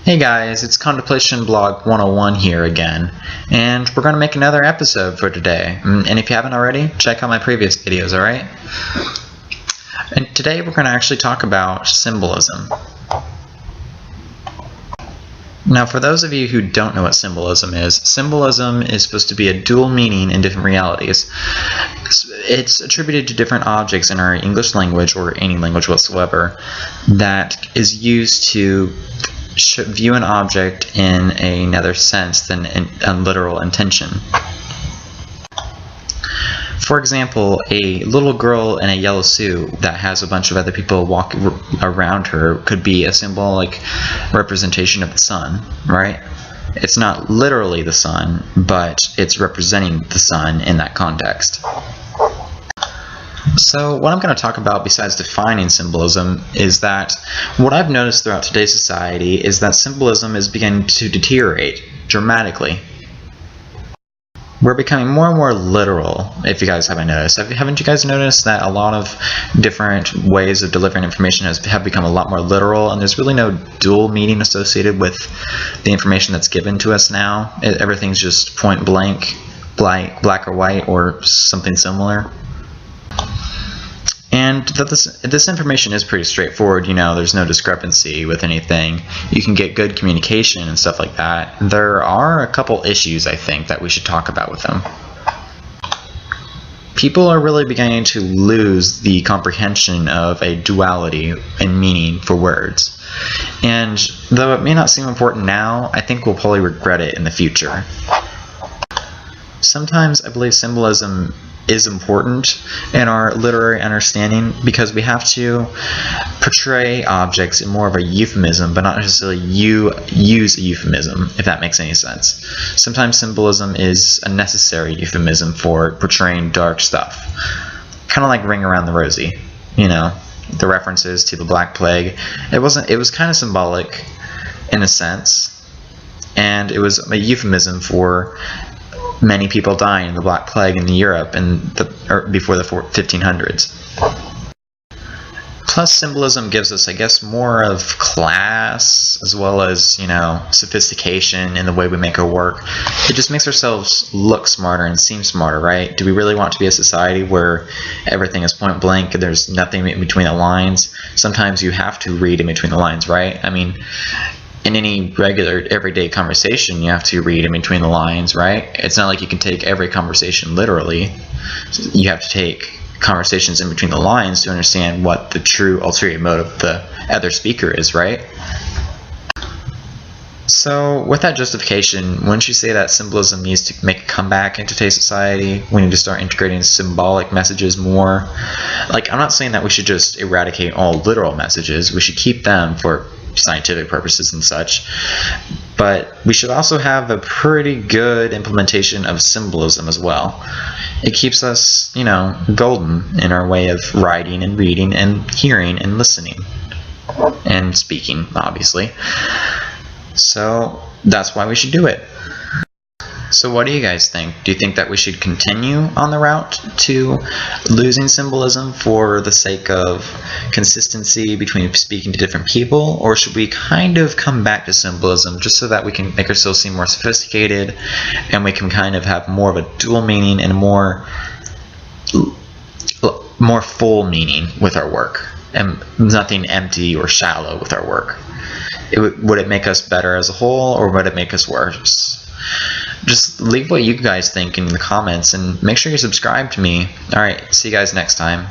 Hey guys, it's Contemplation Blog 101 here again, and we're going to make another episode for today. And if you haven't already, check out my previous videos, alright? And today we're going to actually talk about symbolism. Now, for those of you who don't know what symbolism is supposed to be a dual meaning in different realities. It's attributed to different objects in our English language, or any language whatsoever, that is used to view an object in another sense than a literal intention. For example, a little girl in a yellow suit that has a bunch of other people walking around her could be a symbolic representation of the sun, right? It's not literally the sun, but it's representing the sun in that context. So what I'm going to talk about besides defining symbolism is that what I've noticed throughout today's society is that symbolism is beginning to deteriorate dramatically. We're becoming more and more literal, if you guys haven't noticed. Haven't you guys noticed that a lot of different ways of delivering information have become a lot more literal, and there's really no dual meaning associated with the information that's given to us now? Everything's just point blank, black or white, or something similar. And this information is pretty straightforward, you know, there's no discrepancy with anything. You can get good communication and stuff like that. There are a couple issues, I think, that we should talk about with them. People are really beginning to lose the comprehension of a duality in meaning for words. And though it may not seem important now, I think we'll probably regret it in the future. Sometimes I believe symbolism is important in our literary understanding because we have to portray objects in more of a euphemism, but not necessarily use a euphemism, if that makes any sense. Sometimes symbolism is a necessary euphemism for portraying dark stuff. Kind of like Ring Around the Rosie, you know, the references to the Black Plague. It was kind of symbolic in a sense, and it was a euphemism for many people dying in the Black Plague in Europe before the 1500s. Plus, symbolism gives us, I guess, more of class as well as, you know, sophistication in the way we make our work. It just makes ourselves look smarter and seem smarter, right? Do we really want to be a society where everything is point blank and there's nothing in between the lines? Sometimes you have to read in between the lines, right? I mean, in any regular, everyday conversation, you have to read in between the lines, right? It's not like you can take every conversation literally. You have to take conversations in between the lines to understand what the true ulterior motive of the other speaker is, right? So, with that justification, wouldn't you say that symbolism needs to make a comeback in today's society? We need to start integrating symbolic messages more. Like, I'm not saying that we should just eradicate all literal messages. We should keep them for scientific purposes and such, but we should also have a pretty good implementation of symbolism as well. It keeps us, you know, golden in our way of writing and reading and hearing and listening and speaking, obviously. So that's why we should do it. So what do you guys think? Do you think that we should continue on the route to losing symbolism for the sake of consistency between speaking to different people? Or should we kind of come back to symbolism just so that we can make ourselves seem more sophisticated and we can kind of have more of a dual meaning and more full meaning with our work and nothing empty or shallow with our work? Would it make us better as a whole, or would it make us worse? Just leave what you guys think in the comments and make sure you subscribe to me. Alright, see you guys next time.